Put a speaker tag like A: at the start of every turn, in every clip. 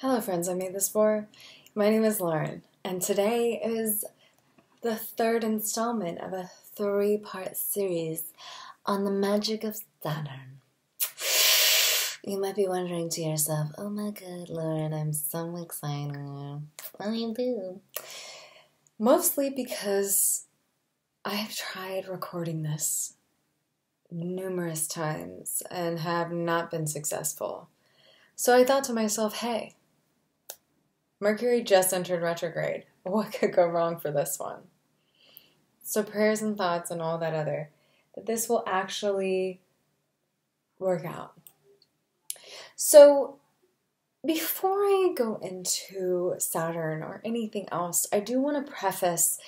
A: Hello friends I made this for. My name is Lauren, and today is the third installment of a 3-part series on the magic of Saturn. You might be wondering to yourself, oh my god, Lauren, I'm so excited. What do you do? Mostly because I've tried recording this numerous times and have not been successful. So I thought to myself, hey, Mercury just entered retrograde. What could go wrong for this one? So prayers and thoughts and all that other, that this will actually work out. So before I go into Saturn or anything else, I do want to preface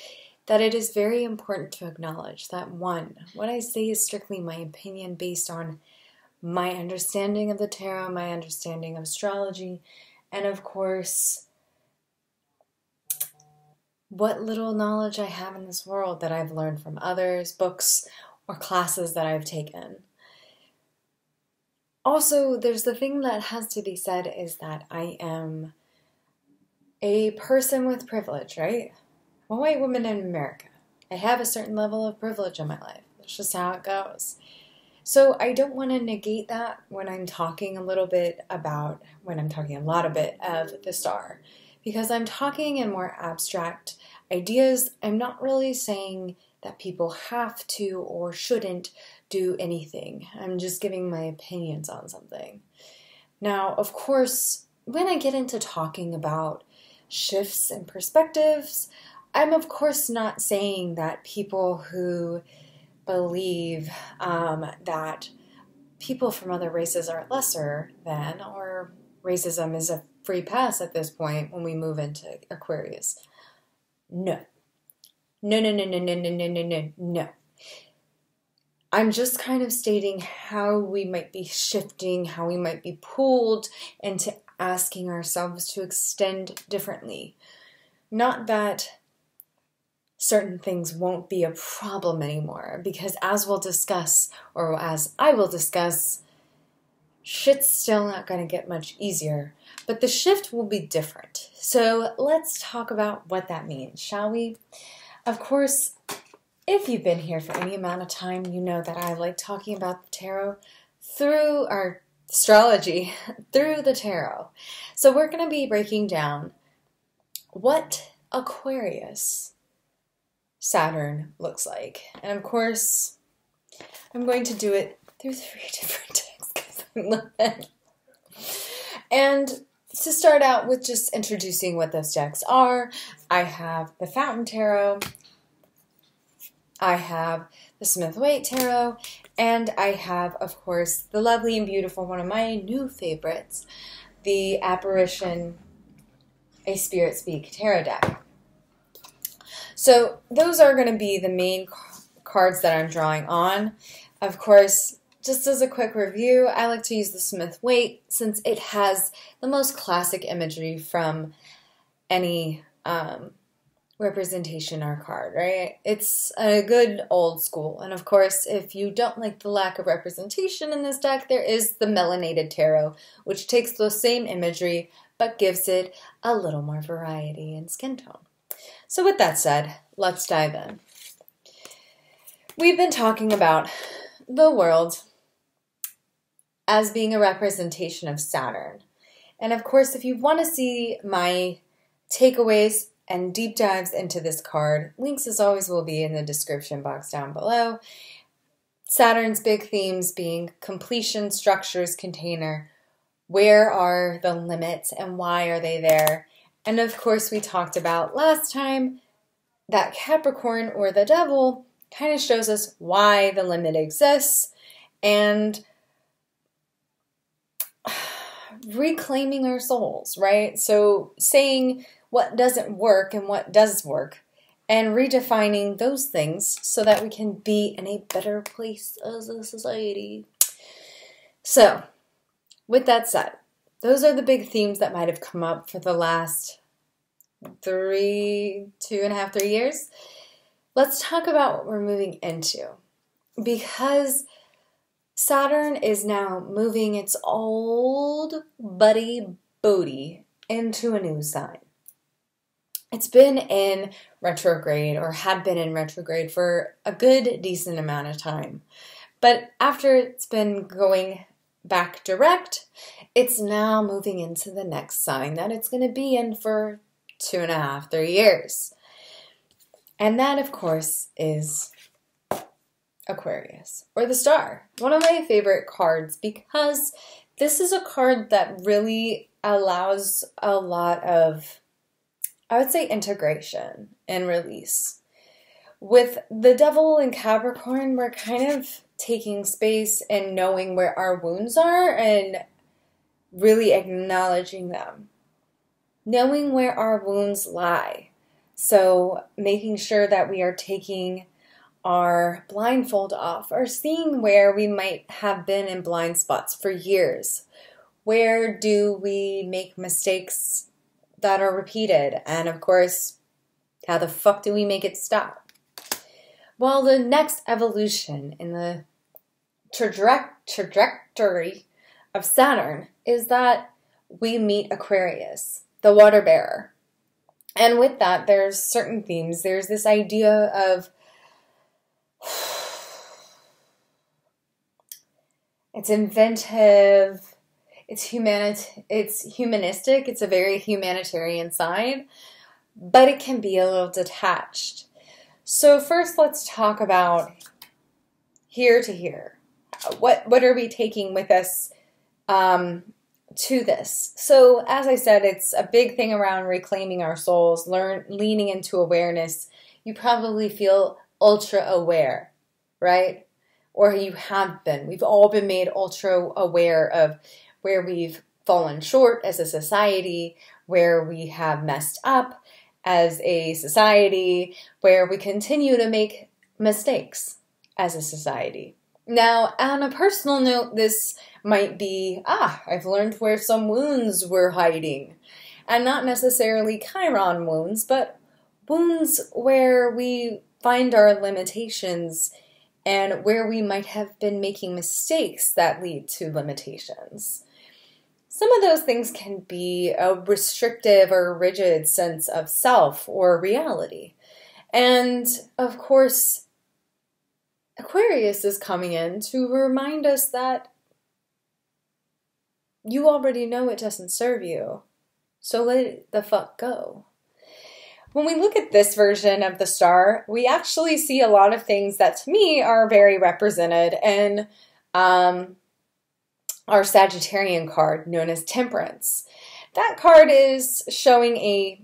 A: that it is very important to acknowledge that, one, what I say is strictly my opinion based on my understanding of the tarot, my understanding of astrology, and of course, what little knowledge I have in this world that I've learned from others, books, or classes that I've taken. Also, there's the thing that has to be said is that I am a person with privilege, right? I'm a white woman in America. I have a certain level of privilege in my life. That's just how it goes. So I don't want to negate that when I'm talking a lot bit of the star. Because I'm talking in more abstract ideas, I'm not really saying that people have to or shouldn't do anything. I'm just giving my opinions on something. Now, of course, when I get into talking about shifts and perspectives, I'm of course not saying that people who believe that people from other races are lesser than, or racism is a free pass at this point when we move into Aquarius. No. No. I'm just kind of stating how we might be shifting, how we might be pulled into asking ourselves to extend differently. Not that certain things won't be a problem anymore, because as we'll discuss, or as I will discuss, shit's still not going to get much easier, but the shift will be different. So let's talk about what that means, shall we? Of course, if you've been here for any amount of time, you know that I like talking about the tarot through our astrology, through the tarot. So we're going to be breaking down what Aquarius Saturn looks like. And of course, I'm going to do it through 3 different decks because I love them. And to start out with just introducing what those decks are, I have the Fountain Tarot, I have the Smith-Waite Tarot, and I have, of course, the lovely and beautiful, one of my new favorites, the Apparition A Spirit Speak Tarot deck. So those are going to be the main cards that I'm drawing on. Of course, just as a quick review, I like to use the Smith-Waite since it has the most classic imagery from any representation or card, right? It's a good old school. And of course, if you don't like the lack of representation in this deck, there is the Melanated Tarot, which takes the same imagery but gives it a little more variety in skin tone. So with that said, let's dive in. We've been talking about the world as being a representation of Saturn. And of course, if you want to see my takeaways and deep dives into this card, links as always will be in the description box down below. Saturn's big themes being completion, structures, container, where are the limits and why are they there? And of course, we talked about last time that Capricorn, or the devil, kind of shows us why the limit exists and reclaiming our souls, right? So saying what doesn't work and what does work and redefining those things so that we can be in a better place as a society. So with that said, those are the big themes that might have come up for the last 2.5, 3 years. Let's talk about what we're moving into, because Saturn is now moving its old buddy Bodhi into a new sign. It's been in retrograde, or had been in retrograde, for a good decent amount of time. But after it's been going back direct, it's now moving into the next sign that it's going to be in for 2.5, 3 years. And that, of course, is Aquarius, or the star. One of my favorite cards, because this is a card that really allows a lot of, I would say, integration and release. With the Devil in Capricorn, we're kind of taking space and knowing where our wounds are and really acknowledging them. Knowing where our wounds lie. So making sure that we are taking our blindfold off, or seeing where we might have been in blind spots for years. Where do we make mistakes that are repeated? And of course, how the fuck do we make it stop? Well, the next evolution in the trajectory of Saturn is that we meet Aquarius, the water bearer. And with that, there's certain themes. There's this idea of it's inventive, it's humanistic, it's a very humanitarian side, but it can be a little detached. So first, let's talk about here to here. What are we taking with us to this? So as I said, it's a big thing around reclaiming our souls, leaning into awareness. You probably feel ultra aware, right? Or you have been. We've all been made ultra aware of where we've fallen short as a society, where we have messed up as a society, where we continue to make mistakes as a society. Now, on a personal note, this might be, I've learned where some wounds were hiding. And not necessarily Chiron wounds, but wounds where we find our limitations and where we might have been making mistakes that lead to limitations. Some of those things can be a restrictive or rigid sense of self or reality. And of course, Aquarius is coming in to remind us that you already know it doesn't serve you. So let it the fuck go. When we look at this version of the star, we actually see a lot of things that to me are very represented in our Sagittarian card, known as Temperance. That card is showing a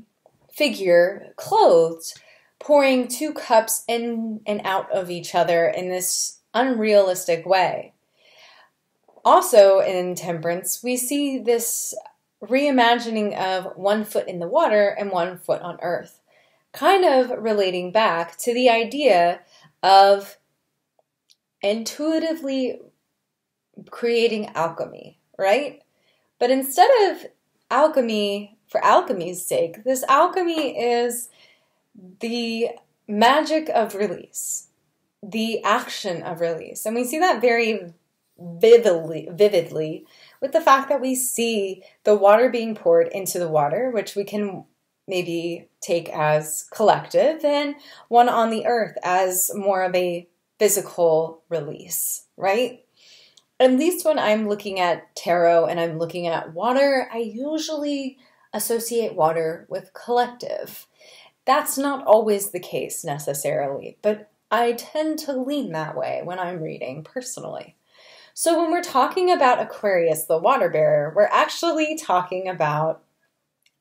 A: figure clothed, pouring 2 cups in and out of each other in this unrealistic way. Also in Temperance, we see this reimagining of 1 foot in the water and 1 foot on earth, kind of relating back to the idea of intuitively creating alchemy, right? But instead of alchemy for alchemy's sake, this alchemy is the magic of release, the action of release. And we see that very vividly with the fact that we see the water being poured into the water, which we can maybe take as collective, and one on the earth as more of a physical release, right? At least when I'm looking at tarot and I'm looking at water, I usually associate water with collective. That's not always the case necessarily, but I tend to lean that way when I'm reading personally. So when we're talking about Aquarius, the water bearer, we're actually talking about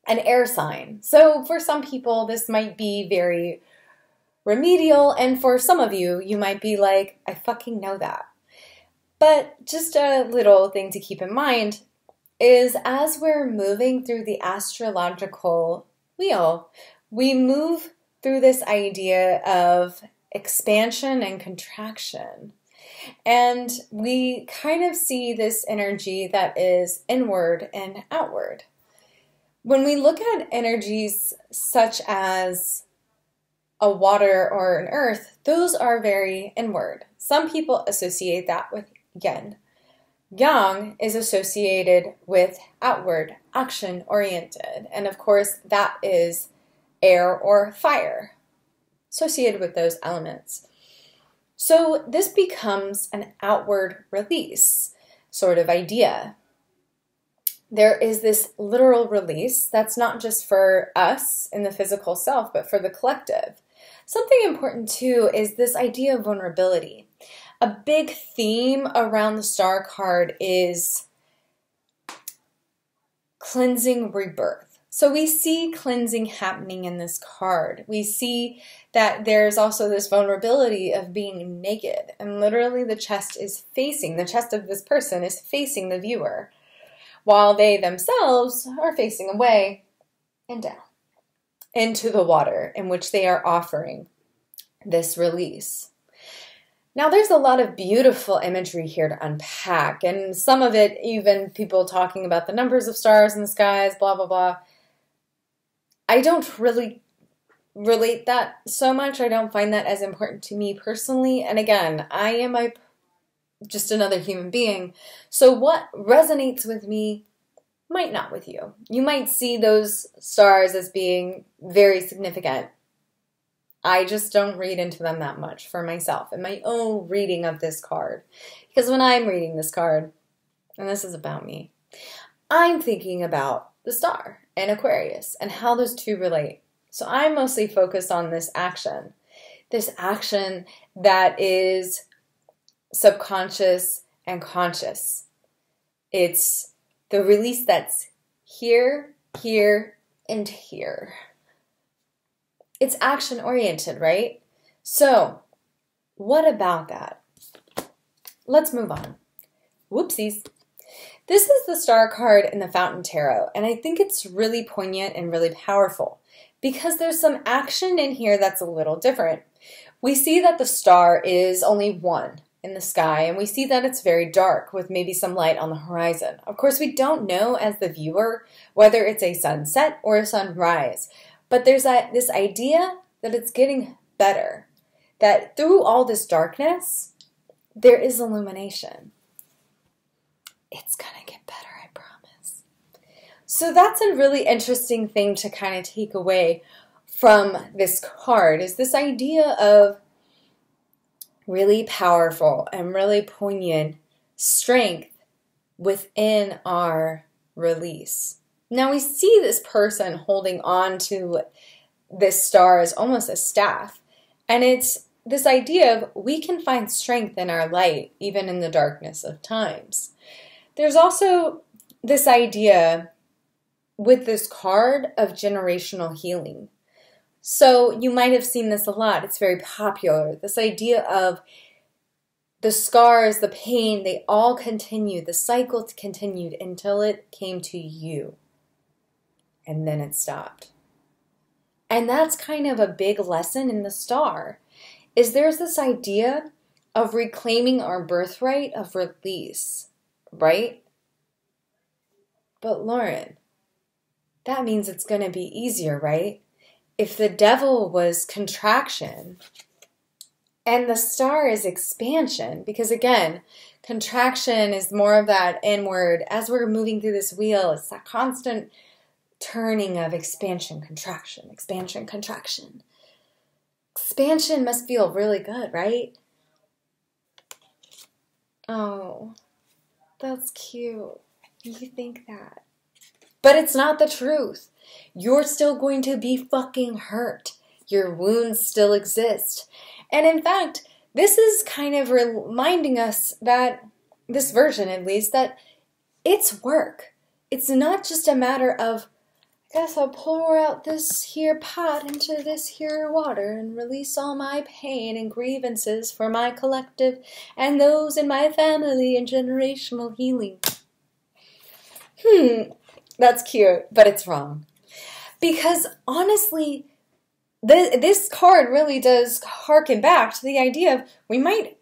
A: an air sign. So for some people, this might be very remedial, and for some of you, you might be like, I fucking know that. But just a little thing to keep in mind is as we're moving through the astrological wheel, we move through this idea of expansion and contraction. And we kind of see this energy that is inward and outward. When we look at energies such as a water or an earth, those are very inward. Some people associate that with yin. Yang is associated with outward, action-oriented. And of course, that is air or fire, associated with those elements. So this becomes an outward release sort of idea. There is this literal release that's not just for us in the physical self, but for the collective. Something important too is this idea of vulnerability. A big theme around the star card is cleansing, rebirth. So we see cleansing happening in this card. We see that there's also this vulnerability of being naked, and literally the chest of this person is facing the viewer, while they themselves are facing away and down into the water in which they are offering this release. Now, there's a lot of beautiful imagery here to unpack, and some of it, even people talking about the numbers of stars in the skies, blah, blah, blah. I don't really relate that so much. I don't find that as important to me personally. And again, I am just another human being. So what resonates with me might not with you. You might see those stars as being very significant. I just don't read into them that much for myself in my own reading of this card. Because when I'm reading this card, and this is about me, I'm thinking about the star and Aquarius and how those two relate. So I'm mostly focused on this action that is subconscious and conscious. It's the release that's here, here, and here. It's action-oriented, right? So, what about that? Let's move on. Whoopsies. This is the star card in the Fountain Tarot, and I think it's really poignant and really powerful because there's some action in here that's a little different. We see that the star is only one in the sky, and we see that it's very dark with maybe some light on the horizon. Of course, we don't know as the viewer whether it's a sunset or a sunrise. But there's this idea that it's getting better, that through all this darkness, there is illumination. It's going to get better, I promise. So that's a really interesting thing to kind of take away from this card, is this idea of really powerful and really poignant strength within our release. Now we see this person holding on to this star as almost a staff. And it's this idea of we can find strength in our light, even in the darkness of times. There's also this idea with this card of generational healing. So you might have seen this a lot. It's very popular. This idea of the scars, the pain, they all continued. The cycle continued until it came to you. And then it stopped. And that's kind of a big lesson in the star, is there's this idea of reclaiming our birthright of release, right? But Lauren, that means it's going to be easier, right? If the devil was contraction and the star is expansion, because again, contraction is more of that inward, as we're moving through this wheel, it's that constant turning of expansion, contraction, expansion, contraction. Expansion must feel really good, right? Oh, that's cute. You think that. But it's not the truth. You're still going to be fucking hurt. Your wounds still exist. And in fact, this is kind of reminding us that, this version at least, that it's work. It's not just a matter of, guess I'll pour out this here pot into this here water and release all my pain and grievances for my collective and those in my family and generational healing. That's cute, but it's wrong. Because honestly, this card really does harken back to the idea of we might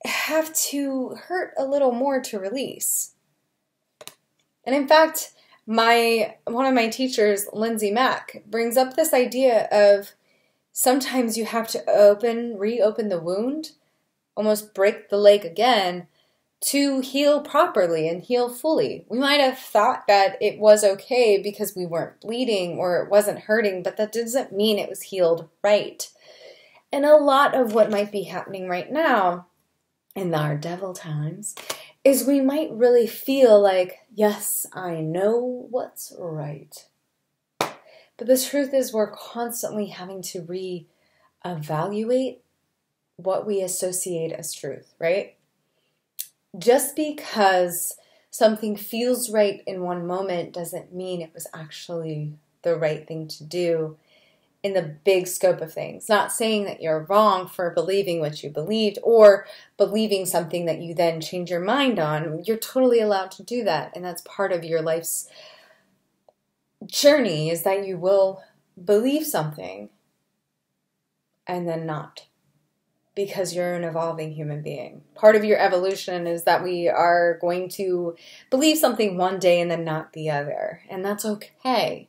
A: have to hurt a little more to release. And in fact, one of my teachers, Lindsay Mack, brings up this idea of sometimes you have to reopen the wound, almost break the leg again, to heal properly and heal fully. We might have thought that it was okay because we weren't bleeding or it wasn't hurting, but that doesn't mean it was healed right. And a lot of what might be happening right now in our devil times is we might really feel like, yes, I know what's right. But the truth is we're constantly having to reevaluate what we associate as truth, right? Just because something feels right in one moment doesn't mean it was actually the right thing to do in the big scope of things. Not saying that you're wrong for believing what you believed or believing something that you then change your mind on. You're totally allowed to do that, and that's part of your life's journey, is that you will believe something and then not, because you're an evolving human being. Part of your evolution is that we are going to believe something one day and then not the other, and that's okay.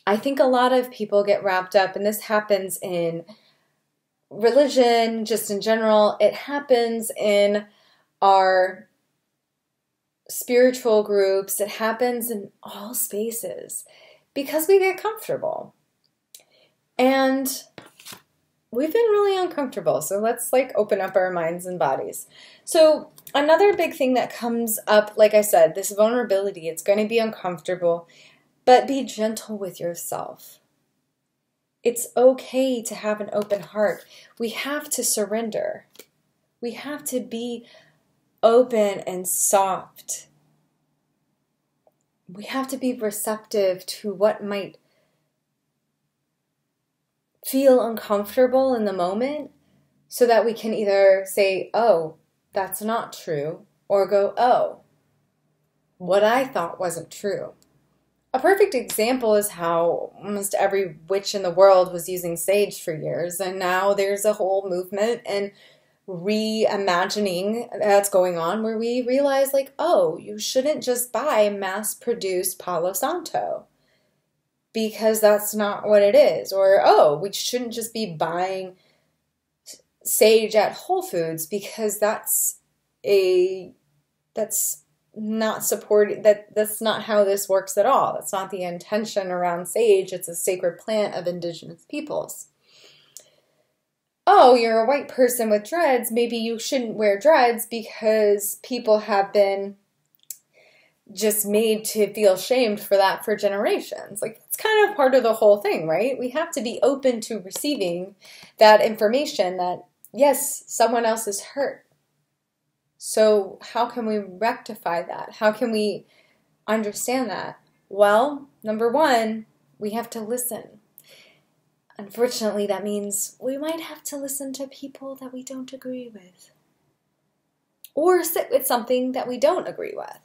A: I think a lot of people get wrapped up, and this happens in religion, just in general. It happens in our spiritual groups. It happens in all spaces because we get comfortable. And we've been really uncomfortable. So let's open up our minds and bodies. So another big thing that comes up, like I said, this vulnerability, it's going to be uncomfortable, but be gentle with yourself. It's okay to have an open heart. We have to surrender. We have to be open and soft. We have to be receptive to what might feel uncomfortable in the moment, so that we can either say, oh, that's not true, or go, oh, what I thought wasn't true. A perfect example is how almost every witch in the world was using sage for years, and now there's a whole movement and reimagining that's going on where we realize, oh, you shouldn't just buy mass-produced Palo Santo, because that's not what it is. Or, oh, we shouldn't just be buying sage at Whole Foods, because that's not supported. That's not how this works at all. That's not the intention around sage. It's a sacred plant of indigenous peoples. Oh, you're a white person with dreads. Maybe you shouldn't wear dreads because people have been just made to feel shamed for that for generations. It's kind of part of the whole thing, right? We have to be open to receiving that information that, yes, someone else is hurt. So how can we rectify that? How can we understand that? Well, number one, we have to listen. Unfortunately, that means we might have to listen to people that we don't agree with, or sit with something that we don't agree with.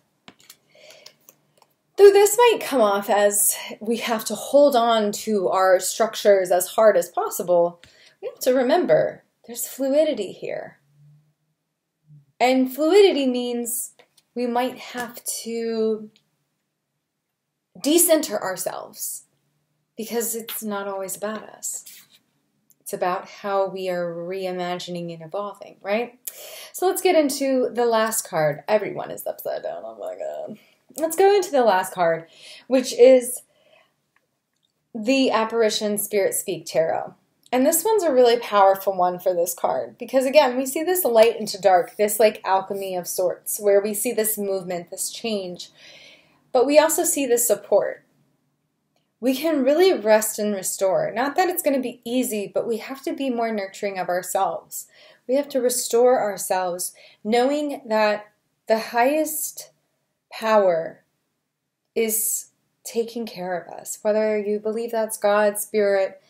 A: Though this might come off as we have to hold on to our structures as hard as possible, we have to remember there's fluidity here. And fluidity means we might have to decenter ourselves, because it's not always about us. It's about how we are reimagining and evolving, right? So let's get into the last card. Everyone is upside down. Oh my God. Let's go into the last card, which is the Apparition Spirit Speak Tarot. And this one's a really powerful one for this card, because again, we see this light into dark, this alchemy of sorts, where we see this movement, this change, but we also see this support. We can really rest and restore. Not that it's going to be easy, but we have to be more nurturing of ourselves. We have to restore ourselves, knowing that the highest power is taking care of us. Whether you believe that's God, Spirit,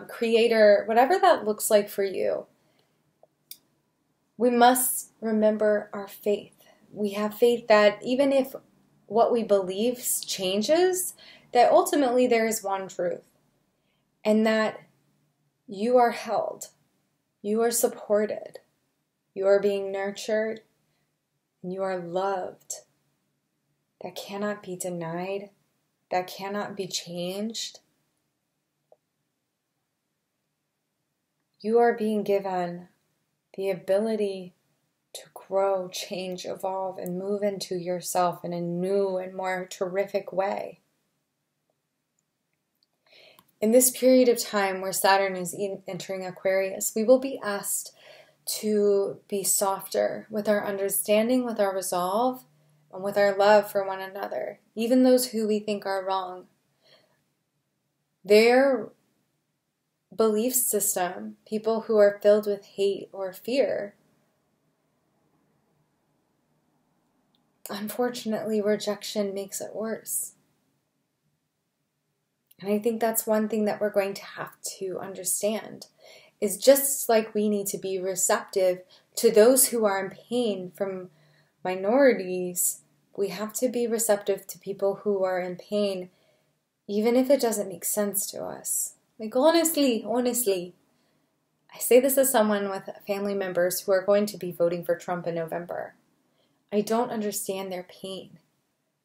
A: Creator, whatever that looks like for you, we must remember our faith. We have faith that even if what we believe changes, that ultimately there is one truth, and that you are held, you are supported, you are being nurtured, and you are loved. That cannot be denied, that cannot be changed. You are being given the ability to grow, change, evolve, and move into yourself in a new and more terrific way. In this period of time where Saturn is entering Aquarius, we will be asked to be softer with our understanding, with our resolve, and with our love for one another, even those who we think are wrong. Their belief system, people who are filled with hate or fear, unfortunately, rejection makes it worse. And I think that's one thing that we're going to have to understand, is just like we need to be receptive to those who are in pain from minorities, we have to be receptive to people who are in pain, even if it doesn't make sense to us. Like, honestly, I say this as someone with family members who are going to be voting for Trump in November. I don't understand their pain,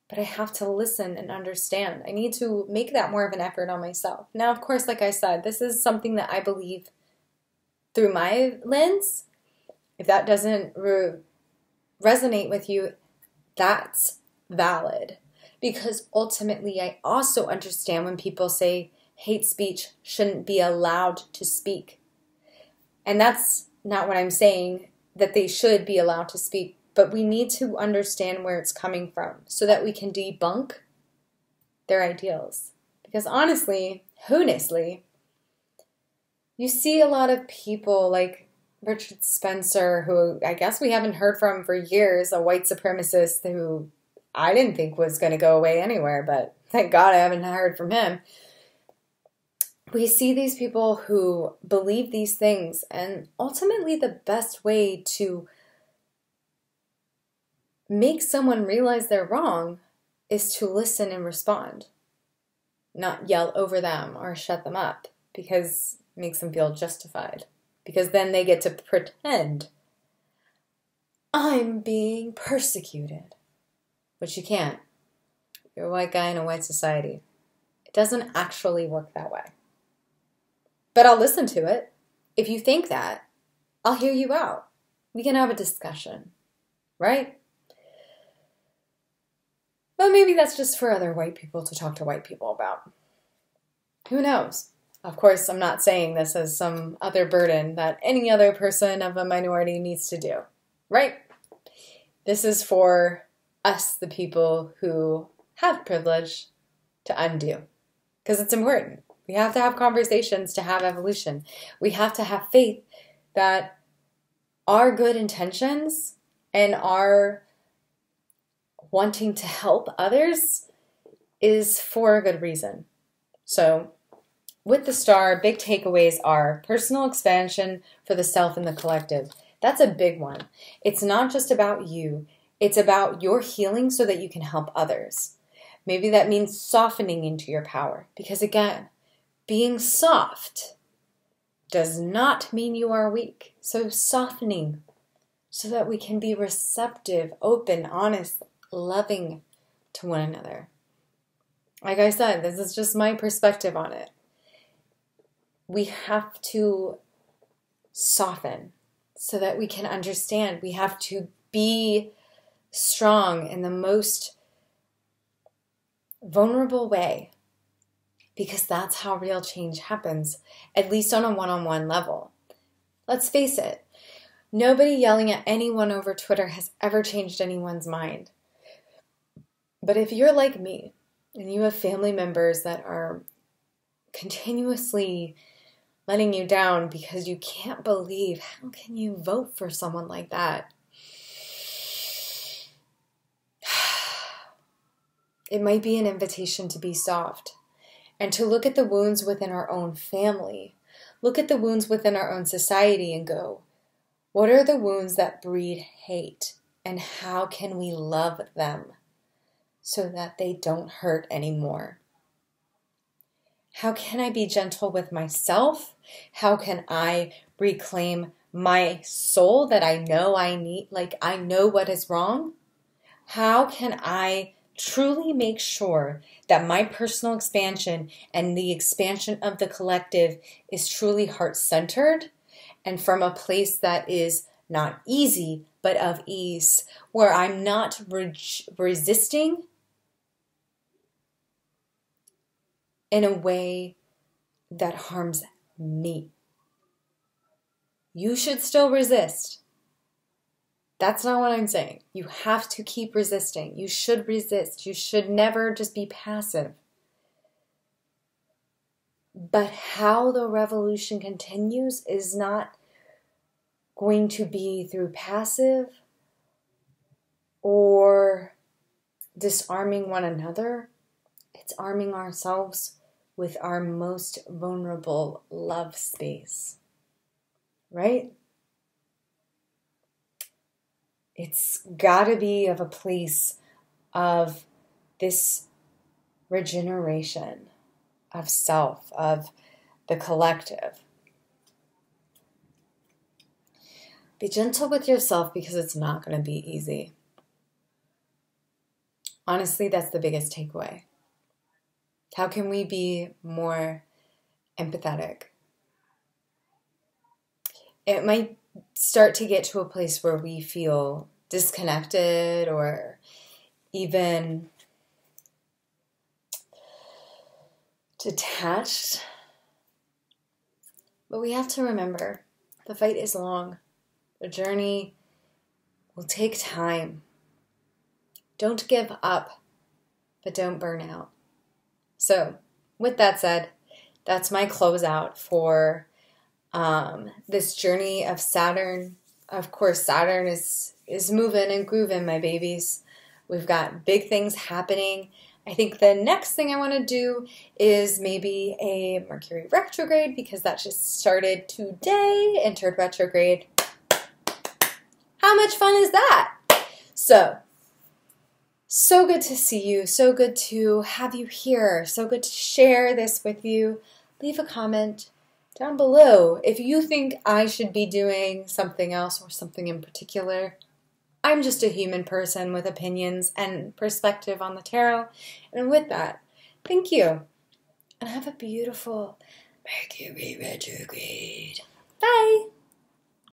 A: but I have to listen and understand. I need to make that more of an effort on myself. Now, of course, like I said, this is something that I believe through my lens. If that doesn't resonate with you, that's valid. Because ultimately, I also understand when people say hate speech shouldn't be allowed to speak. And that's not what I'm saying, that they should be allowed to speak. But we need to understand where it's coming from so that we can debunk their ideals. Because honestly, you see a lot of people like Richard Spencer, who I guess we haven't heard from for years, a white supremacist who I didn't think was going to go away anywhere, but thank God I haven't heard from him. We see these people who believe these things, and ultimately the best way to make someone realize they're wrong is to listen and respond, not yell over them or shut them up, because it makes them feel justified. Because then they get to pretend I'm being persecuted, which you can't. You're a white guy in a white society. It doesn't actually work that way. But I'll listen to it. If you think that, I'll hear you out. We can have a discussion, right? But maybe that's just for other white people to talk to white people about. Who knows? Of course, I'm not saying this as some other burden that any other person of a minority needs to do, right? This is for us, the people who have privilege, to undo. Because it's important. We have to have conversations to have evolution. We have to have faith that our good intentions and our wanting to help others is for a good reason. So, with the star, big takeaways are personal expansion for the self and the collective. That's a big one. It's not just about you. It's about your healing so that you can help others. Maybe that means softening into your power. Because again, being soft does not mean you are weak. So softening so that we can be receptive, open, honest, loving to one another. Like I said, this is just my perspective on it. We have to soften so that we can understand. We have to be strong in the most vulnerable way, because that's how real change happens, at least on a one-on-one level. Let's face it, nobody yelling at anyone over Twitter has ever changed anyone's mind. But if you're like me and you have family members that are continuously letting you down because you can't believe, how can you vote for someone like that? It might be an invitation to be soft and to look at the wounds within our own family, look at the wounds within our own society and go, what are the wounds that breed hate, and how can we love them so that they don't hurt anymore? How can I be gentle with myself? How can I reclaim my soul that I know I need, like I know what is wrong? How can I truly make sure that my personal expansion and the expansion of the collective is truly heart-centered and from a place that is not easy, but of ease, where I'm not resisting in a way that harms me. You should still resist. That's not what I'm saying. You have to keep resisting. You should resist. You should never just be passive. But how the revolution continues is not going to be through passive or disarming one another. It's arming ourselves with our most vulnerable love space. Right? It's got to be of a place of this regeneration of self, of the collective. Be gentle with yourself because it's not going to be easy. Honestly, that's the biggest takeaway. How can we be more empathetic? It might start to get to a place where we feel disconnected or even detached. But we have to remember, the fight is long. The journey will take time. Don't give up, but don't burn out. So, with that said, that's my closeout for this journey of Saturn. Of course, Saturn is moving and grooving, my babies. We've got big things happening. I think the next thing I want to do is maybe a Mercury retrograde, because that just started today, entered retrograde. How much fun is that? So good to see you. So good to have you here. So good to share this with you. Leave a comment down below if you think I should be doing something else or something in particular. I'm just a human person with opinions and perspective on the tarot. And with that, thank you. And have a beautiful Mercury retrograde. Bye.